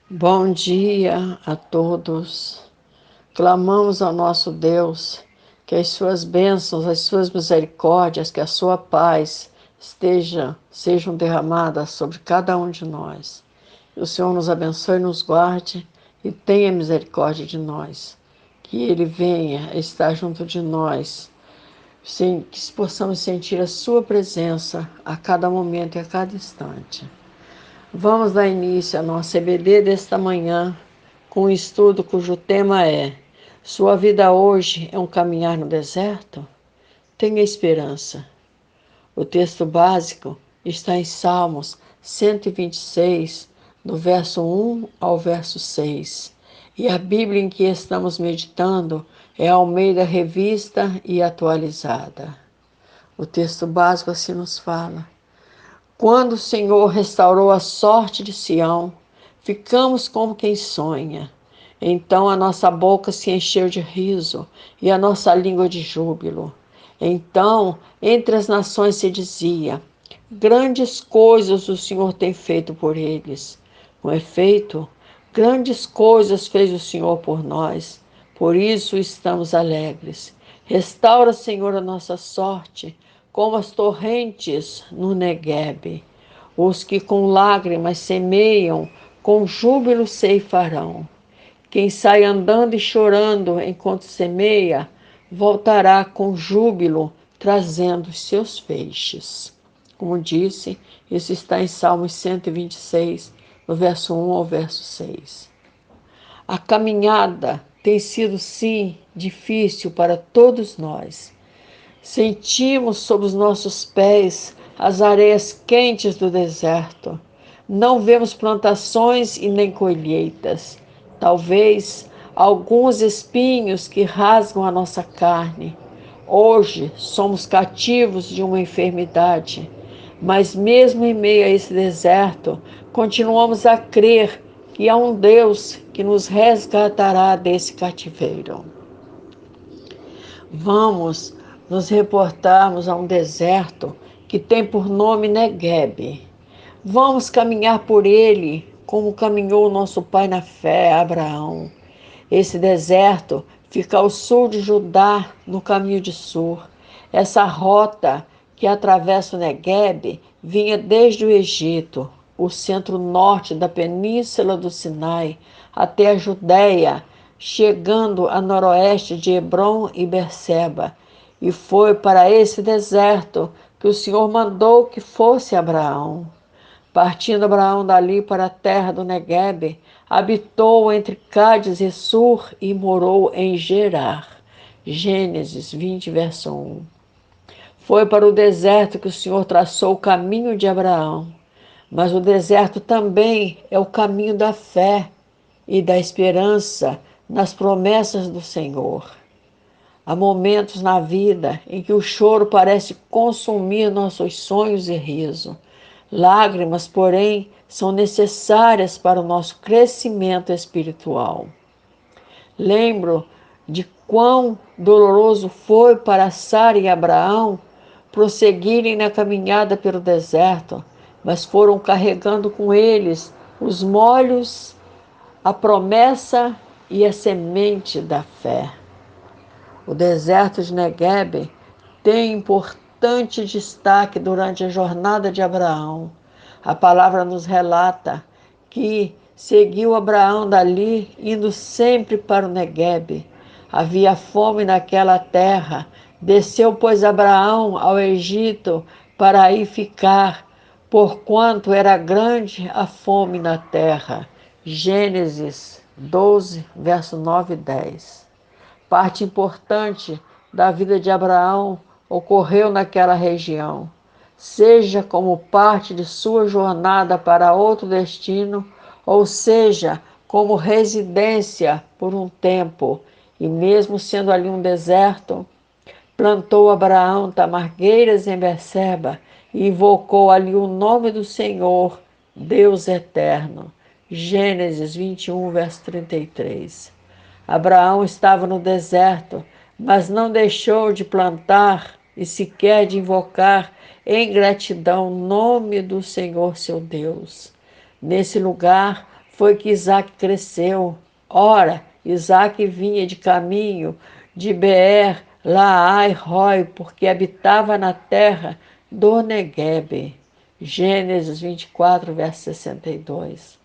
Bom dia a todos. Clamamos ao nosso Deus que as suas bênçãos, as suas misericórdias, que a sua paz sejam derramadas sobre cada um de nós. Que o Senhor nos abençoe, nos guarde e tenha misericórdia de nós. Que Ele venha estar junto de nós, que possamos sentir a sua presença a cada momento e a cada instante. Vamos dar início à nossa EBD desta manhã com um estudo cujo tema é: Sua vida hoje é um caminhar no deserto? Tenha esperança. O texto básico está em Salmos 126, do verso 1 ao verso 6. E a Bíblia em que estamos meditando é a Almeida Revista e Atualizada. O texto básico assim nos fala: Quando o Senhor restaurou a sorte de Sião, ficamos como quem sonha. Então a nossa boca se encheu de riso e a nossa língua de júbilo. Então, entre as nações se dizia: Grandes coisas o Senhor tem feito por eles. Com efeito, grandes coisas fez o Senhor por nós. Por isso estamos alegres. Restaura, Senhor, a nossa sorte, como as torrentes no Neguebe. Os que com lágrimas semeiam, com júbilo ceifarão. Quem sai andando e chorando enquanto semeia, voltará com júbilo, trazendo os seus feixes. Como disse, isso está em Salmos 126, no verso 1 ao verso 6. A caminhada tem sido, sim, difícil para todos nós. Sentimos sob os nossos pés as areias quentes do deserto. Não vemos plantações e nem colheitas. Talvez alguns espinhos que rasgam a nossa carne. Hoje somos cativos de uma enfermidade, mas mesmo em meio a esse deserto, continuamos a crer que há um Deus que nos resgatará desse cativeiro. Vamos nos reportarmos a um deserto que tem por nome Neguebe. Vamos caminhar por ele como caminhou nosso pai na fé, Abraão. Esse deserto fica ao sul de Judá, no caminho de Sur. Essa rota que atravessa o Neguebe vinha desde o Egito, o centro-norte da península do Sinai, até a Judéia, chegando a noroeste de Hebrom e Berseba. E foi para esse deserto que o Senhor mandou que fosse Abraão. Partindo Abraão dali para a terra do Neguebe, habitou entre Cádiz e Sur e morou em Gerar. Gênesis 20, verso 1. Foi para o deserto que o Senhor traçou o caminho de Abraão. Mas o deserto também é o caminho da fé e da esperança nas promessas do Senhor. Há momentos na vida em que o choro parece consumir nossos sonhos e riso. Lágrimas, porém, são necessárias para o nosso crescimento espiritual. Lembro de quão doloroso foi para Sara e Abraão prosseguirem na caminhada pelo deserto, mas foram carregando com eles os molhos, a promessa e a semente da fé. O deserto de Neguebe tem importante destaque durante a jornada de Abraão. A palavra nos relata que seguiu Abraão dali, indo sempre para o Neguebe. Havia fome naquela terra. Desceu, pois, Abraão ao Egito para aí ficar, porquanto era grande a fome na terra. Gênesis 12, verso 9 e 10. Parte importante da vida de Abraão ocorreu naquela região. Seja como parte de sua jornada para outro destino, ou seja, como residência por um tempo, e mesmo sendo ali um deserto, plantou Abraão tamargueiras em Berseba e invocou ali o nome do Senhor, Deus eterno. Gênesis 21, verso 33. Abraão estava no deserto, mas não deixou de plantar e sequer de invocar em gratidão o nome do Senhor seu Deus. Nesse lugar foi que Isaque cresceu. Ora, Isaque vinha de caminho de Beer, Laai, Roi, porque habitava na terra do Neguebe. Gênesis 24, verso 62.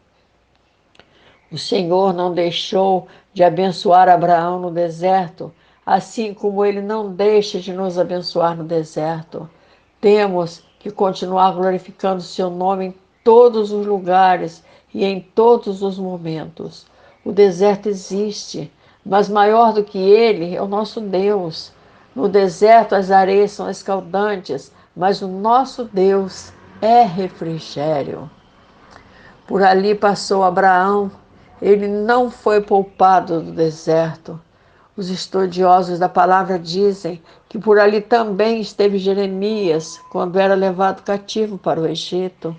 O Senhor não deixou de abençoar Abraão no deserto, assim como ele não deixa de nos abençoar no deserto. Temos que continuar glorificando o seu nome em todos os lugares e em todos os momentos. O deserto existe, mas maior do que ele é o nosso Deus. No deserto as areias são escaldantes, mas o nosso Deus é refrigério. Por ali passou Abraão, ele não foi poupado do deserto. Os estudiosos da palavra dizem que por ali também esteve Jeremias, quando era levado cativo para o Egito,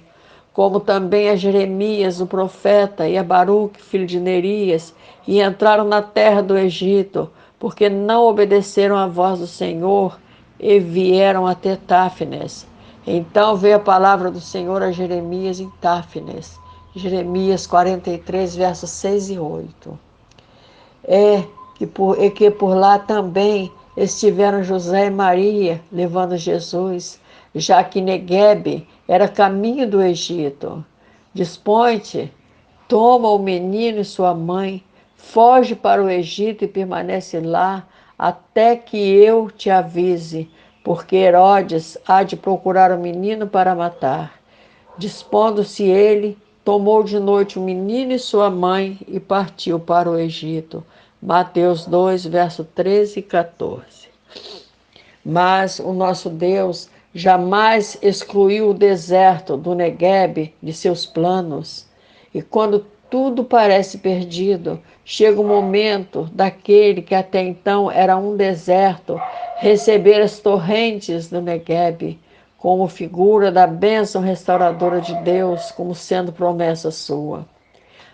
como também a Jeremias, o profeta, e a Baruque, filho de Nerias, e entraram na terra do Egito, porque não obedeceram à voz do Senhor e vieram até Táfnes. Então veio a palavra do Senhor a Jeremias em Táfnes. Jeremias 43, versos 6 e 8. Que por lá também estiveram José e Maria levando Jesus, já que Neguebe era caminho do Egito. Dispõe-te, toma o menino e sua mãe, foge para o Egito e permanece lá até que eu te avise, porque Herodes há de procurar o menino para matar. Dispondo-se ele, tomou de noite o menino e sua mãe e partiu para o Egito. Mateus 2, verso 13 e 14. Mas o nosso Deus jamais excluiu o deserto do Neguebe de seus planos. E quando tudo parece perdido, chega o momento daquele que até então era um deserto receber as torrentes do Neguebe como figura da bênção restauradora de Deus, como sendo promessa sua.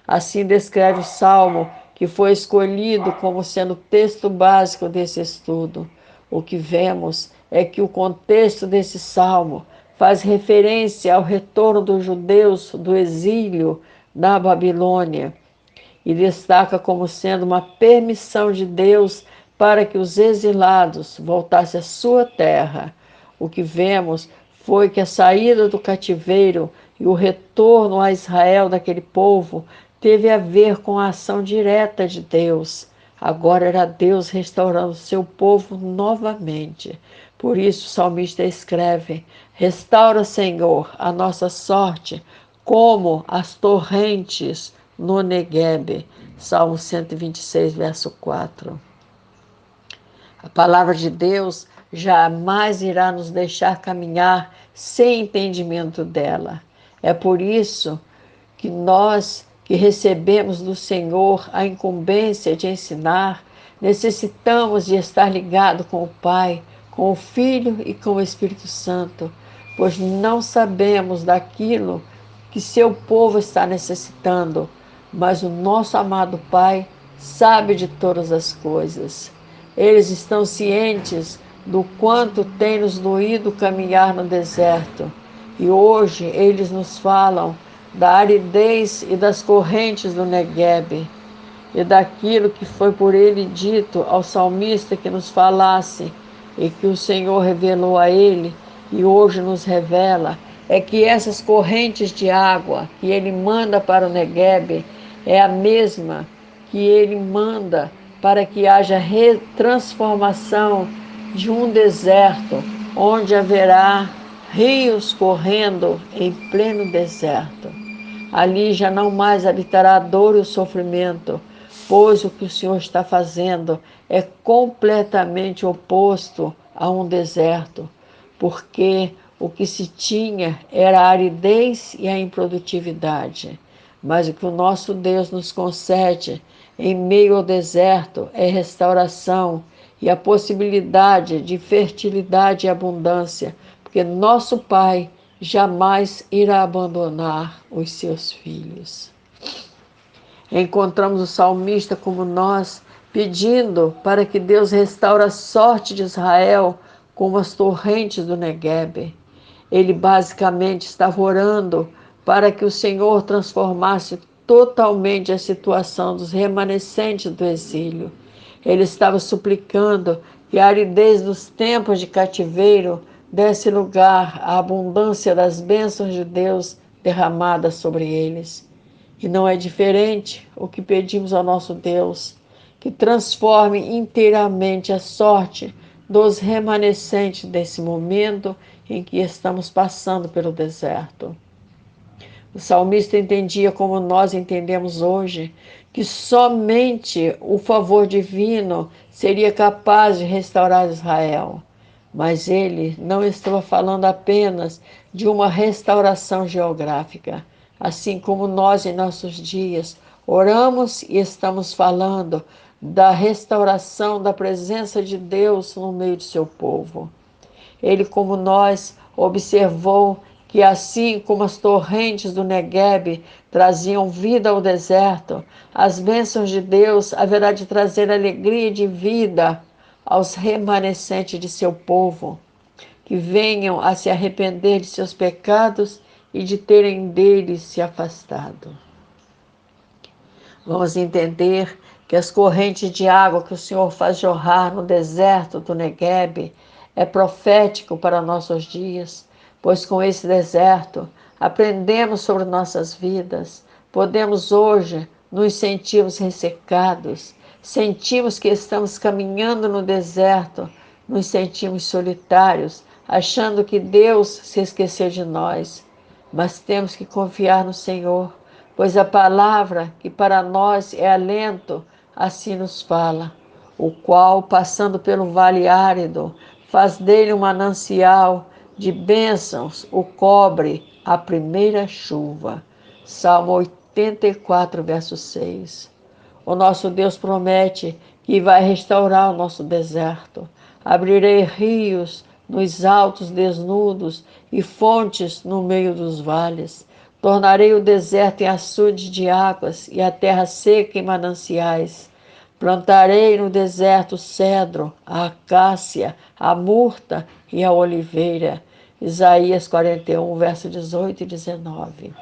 Assim descreve o Salmo, que foi escolhido como sendo o texto básico desse estudo. O que vemos é que o contexto desse Salmo faz referência ao retorno dos judeus do exílio da Babilônia e destaca como sendo uma permissão de Deus para que os exilados voltassem à sua terra. O que vemos foi que a saída do cativeiro e o retorno a Israel daquele povo teve a ver com a ação direta de Deus. Agora era Deus restaurando seu povo novamente. Por isso o salmista escreve: restaura, Senhor, a nossa sorte, como as torrentes no Neguebe. Salmo 126, verso 4. A palavra de Deus jamais irá nos deixar caminhar sem entendimento dela. É por isso que nós, que recebemos do Senhor a incumbência de ensinar, necessitamos de estar ligado com o Pai, com o Filho e com o Espírito Santo, pois não sabemos daquilo que seu povo está necessitando, mas o nosso amado Pai sabe de todas as coisas. Eles estão cientes do quanto tem nos doído caminhar no deserto, e hoje eles nos falam da aridez e das correntes do Neguebe, e daquilo que foi por ele dito ao salmista que nos falasse, e que o Senhor revelou a ele, e hoje nos revela, é que essas correntes de água que ele manda para o Neguebe é a mesma que ele manda para que haja transformação de um deserto, onde haverá rios correndo em pleno deserto. Ali já não mais habitará a dor e o sofrimento, pois o que o Senhor está fazendo é completamente oposto a um deserto, porque o que se tinha era a aridez e a improdutividade. Mas o que o nosso Deus nos concede em meio ao deserto é restauração e a possibilidade de fertilidade e abundância, porque nosso Pai jamais irá abandonar os seus filhos. Encontramos o salmista como nós, pedindo para que Deus restaure a sorte de Israel como as torrentes do Neguebe. Ele basicamente estava orando para que o Senhor transformasse totalmente a situação dos remanescentes do exílio. Ele estava suplicando que a aridez dos tempos de cativeiro desse lugar à abundância das bênçãos de Deus derramadas sobre eles. E não é diferente o que pedimos ao nosso Deus, que transforme inteiramente a sorte dos remanescentes desse momento em que estamos passando pelo deserto. O salmista entendia como nós entendemos hoje, que somente o favor divino seria capaz de restaurar Israel. Mas ele não estava falando apenas de uma restauração geográfica. Assim como nós em nossos dias oramos e estamos falando da restauração da presença de Deus no meio de seu povo. Ele, como nós, observou que assim como as torrentes do Neguebe traziam vida ao deserto, as bênçãos de Deus haverá de trazer alegria de vida aos remanescentes de seu povo, que venham a se arrepender de seus pecados e de terem deles se afastado. Vamos entender que as correntes de água que o Senhor faz jorrar no deserto do Neguebe é profético para nossos dias, pois com esse deserto aprendemos sobre nossas vidas. Podemos hoje nos sentirmos ressecados, sentimos que estamos caminhando no deserto, nos sentimos solitários, achando que Deus se esqueceu de nós. Mas temos que confiar no Senhor, pois a palavra que para nós é alento, assim nos fala, o qual, passando pelo vale árido, faz dele um manancial de bênçãos, o cobre a primeira chuva. Salmo 84, verso 6. O nosso Deus promete que vai restaurar o nosso deserto. Abrirei rios nos altos desnudos e fontes no meio dos vales. Tornarei o deserto em açude de águas e a terra seca em mananciais. Plantarei no deserto o cedro, a acácia, a murta e a oliveira. Isaías 41, verso 18 e 19.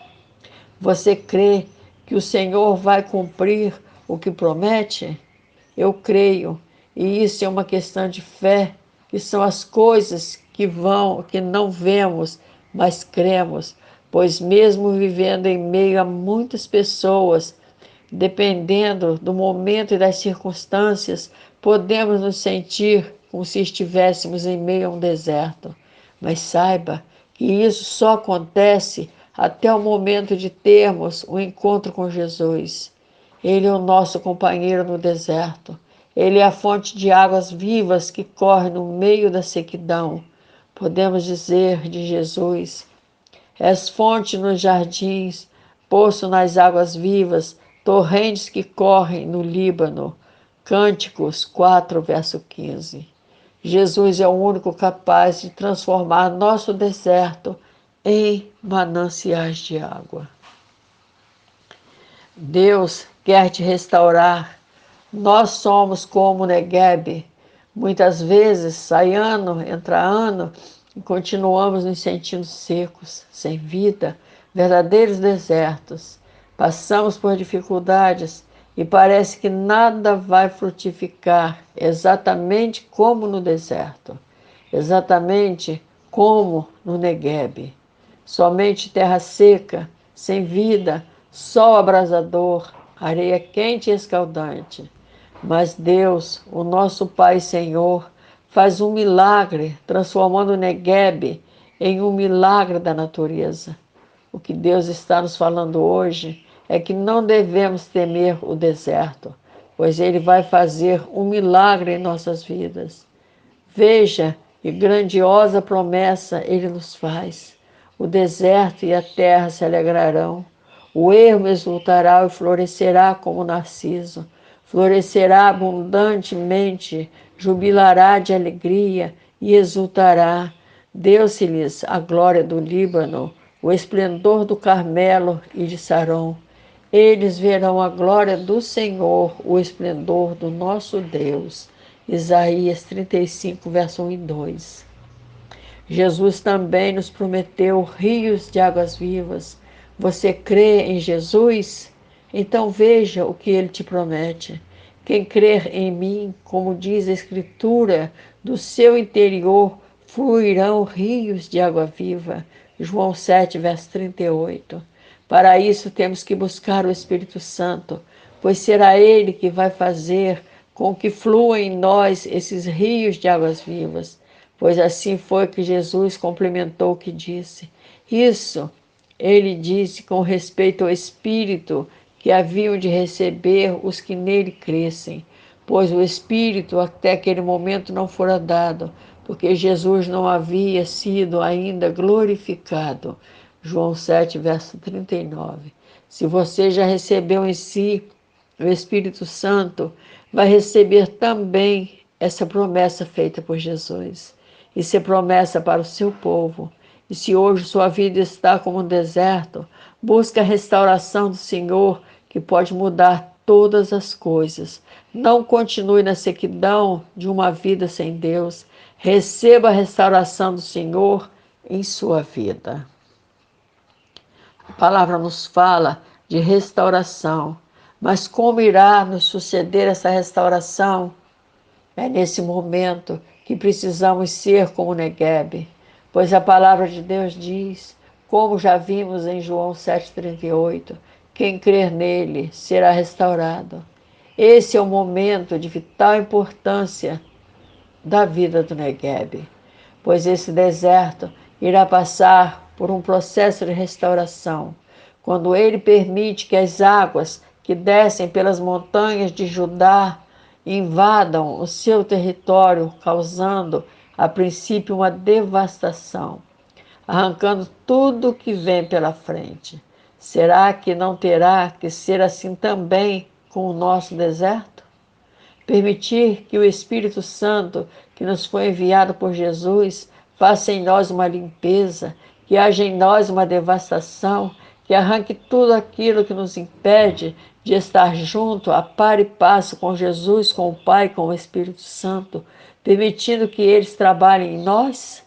Você crê que o Senhor vai cumprir o que promete? Eu creio, e isso é uma questão de fé, que são as coisas que não vemos, mas cremos, pois mesmo vivendo em meio a muitas pessoas, dependendo do momento e das circunstâncias, podemos nos sentir como se estivéssemos em meio a um deserto. Mas saiba que isso só acontece até o momento de termos um encontro com Jesus. Ele é o nosso companheiro no deserto. Ele é a fonte de águas vivas que corre no meio da sequidão. Podemos dizer de Jesus: és fonte nos jardins, poço nas águas vivas, torrentes que correm no Líbano. Cânticos 4, verso 15. Jesus é o único capaz de transformar nosso deserto em mananciais de água. Deus quer te restaurar. Nós somos como Neguebe. Muitas vezes, sai ano, entra ano, e continuamos nos sentindo secos, sem vida, verdadeiros desertos. Passamos por dificuldades e parece que nada vai frutificar, exatamente como no deserto, exatamente como no Neguebe. Somente terra seca, sem vida, sol abrasador, areia quente e escaldante. Mas Deus, o nosso Pai e Senhor, faz um milagre, transformando o Neguebe em um milagre da natureza. O que Deus está nos falando hoje é que não devemos temer o deserto, pois Ele vai fazer um milagre em nossas vidas. Veja que grandiosa promessa Ele nos faz. O deserto e a terra se alegrarão. O ermo exultará e florescerá como o narciso. Florescerá abundantemente, jubilará de alegria e exultará. Deu-se-lhes a glória do Líbano, o esplendor do Carmelo e de Saron. Eles verão a glória do Senhor, o esplendor do nosso Deus. Isaías 35, verso 1 e 2. Jesus também nos prometeu rios de águas vivas. Você crê em Jesus? Então veja o que ele te promete. Quem crer em mim, como diz a Escritura, do seu interior fluirão rios de água viva. João 7, verso 38. Para isso temos que buscar o Espírito Santo, pois será Ele que vai fazer com que fluam em nós esses rios de águas vivas. Pois assim foi que Jesus complementou o que disse. Isso ele disse com respeito ao Espírito que haviam de receber os que nele crescem, pois o Espírito até aquele momento não fora dado, porque Jesus não havia sido ainda glorificado. João 7, verso 39. Se você já recebeu em si o Espírito Santo, vai receber também essa promessa feita por Jesus. Isso é promessa para o seu povo. E se hoje sua vida está como um deserto, busque a restauração do Senhor, que pode mudar todas as coisas. Não continue na sequidão de uma vida sem Deus. Receba a restauração do Senhor em sua vida. A palavra nos fala de restauração, mas como irá nos suceder essa restauração? É nesse momento que precisamos ser como Neguebe, pois a palavra de Deus diz, como já vimos em João 7,38, quem crer nele será restaurado. Esse é o momento de vital importância da vida do Neguebe, pois esse deserto irá passar por um processo de restauração, quando ele permite que as águas que descem pelas montanhas de Judá invadam o seu território, causando, a princípio, uma devastação, arrancando tudo que vem pela frente. Será que não terá que ser assim também com o nosso deserto? Permitir que o Espírito Santo, que nos foi enviado por Jesus, faça em nós uma limpeza, que haja em nós uma devastação, que arranque tudo aquilo que nos impede de estar junto, a par e passo com Jesus, com o Pai, com o Espírito Santo, permitindo que eles trabalhem em nós?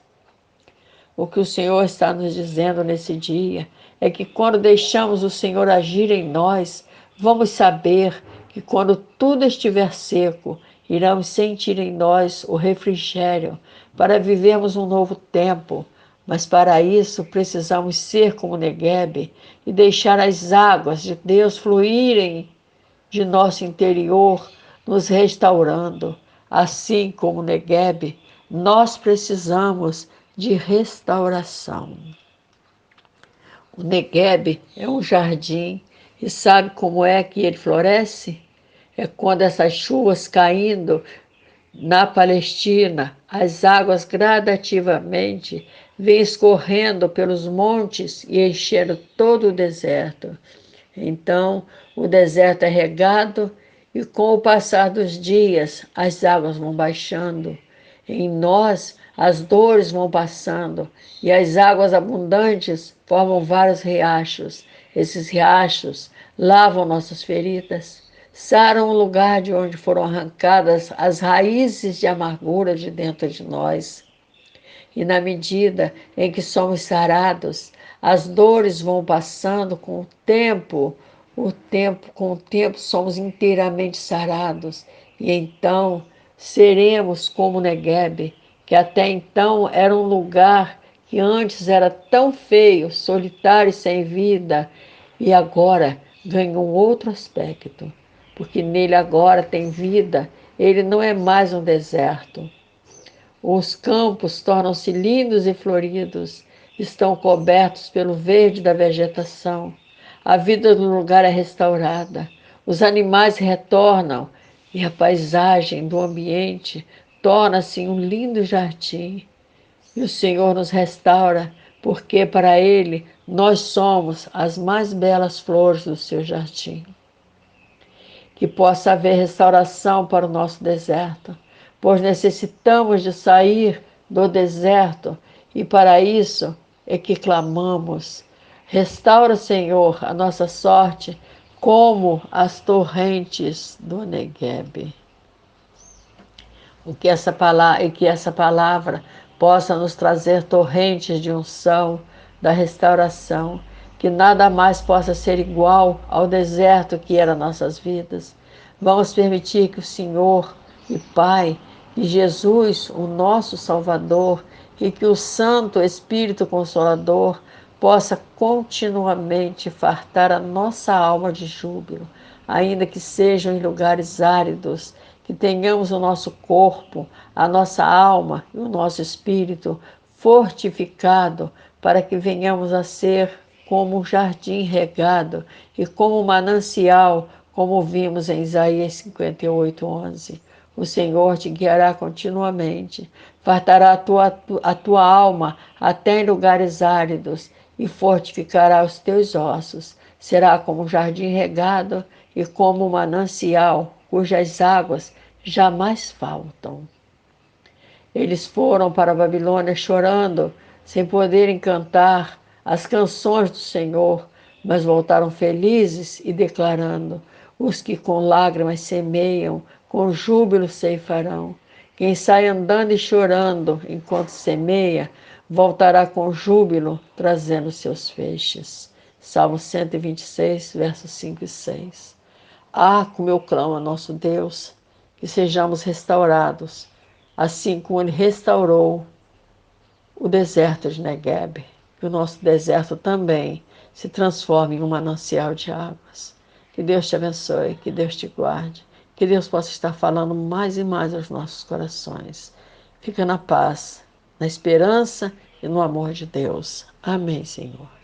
O que o Senhor está nos dizendo nesse dia é que quando deixamos o Senhor agir em nós, vamos saber que quando tudo estiver seco, iremos sentir em nós o refrigério para vivermos um novo tempo. Mas para isso precisamos ser como Neguebe e deixar as águas de Deus fluírem de nosso interior, nos restaurando. Assim como Neguebe, nós precisamos de restauração. O Neguebe é um jardim e sabe como é que ele floresce? É quando essas chuvas caindo na Palestina, as águas gradativamente vêm escorrendo pelos montes e enchendo todo o deserto. Então, o deserto é regado e, com o passar dos dias, as águas vão baixando. Em nós, as dores vão passando e as águas abundantes formam vários riachos. Esses riachos lavam nossas feridas, saram o lugar de onde foram arrancadas as raízes de amargura de dentro de nós. E na medida em que somos sarados, as dores vão passando com o tempo somos inteiramente sarados. E então seremos como Neguebe, que até então era um lugar que antes era tão feio, solitário e sem vida, e agora ganha um outro aspecto, porque nele agora tem vida, ele não é mais um deserto. Os campos tornam-se lindos e floridos, estão cobertos pelo verde da vegetação. A vida do lugar é restaurada, os animais retornam e a paisagem do ambiente torna-se um lindo jardim. E o Senhor nos restaura, porque para Ele nós somos as mais belas flores do seu jardim. Que possa haver restauração para o nosso deserto, pois necessitamos de sair do deserto e para isso é que clamamos. Restaura, Senhor, a nossa sorte como as torrentes do Neguebe. Que essa palavra possa nos trazer torrentes de unção, da restauração, que nada mais possa ser igual ao deserto que era nossas vidas. Vamos permitir que o Senhor e Pai, que Jesus, o nosso Salvador, e que o Santo Espírito Consolador possa continuamente fartar a nossa alma de júbilo, ainda que sejam em lugares áridos, que tenhamos o nosso corpo, a nossa alma e o nosso espírito fortificado para que venhamos a ser como um jardim regado e como um manancial, como vimos em Isaías 58:11. O Senhor te guiará continuamente, fartará a tua alma até em lugares áridos e fortificará os teus ossos. Será como um jardim regado e como um manancial, cujas águas jamais faltam. Eles foram para a Babilônia chorando, sem poderem cantar as canções do Senhor, mas voltaram felizes e declarando: os que com lágrimas semeiam, com júbilo ceifarão. Quem sai andando e chorando enquanto semeia, voltará com júbilo, trazendo seus feixes. Salmo 126, versos 5 e 6. Ah, como eu clamo a nosso Deus, que sejamos restaurados, assim como Ele restaurou o deserto de Negueb, que o nosso deserto também se transforme em um manancial de águas. Que Deus te abençoe, que Deus te guarde, que Deus possa estar falando mais e mais aos nossos corações. Fica na paz, na esperança e no amor de Deus. Amém, Senhor.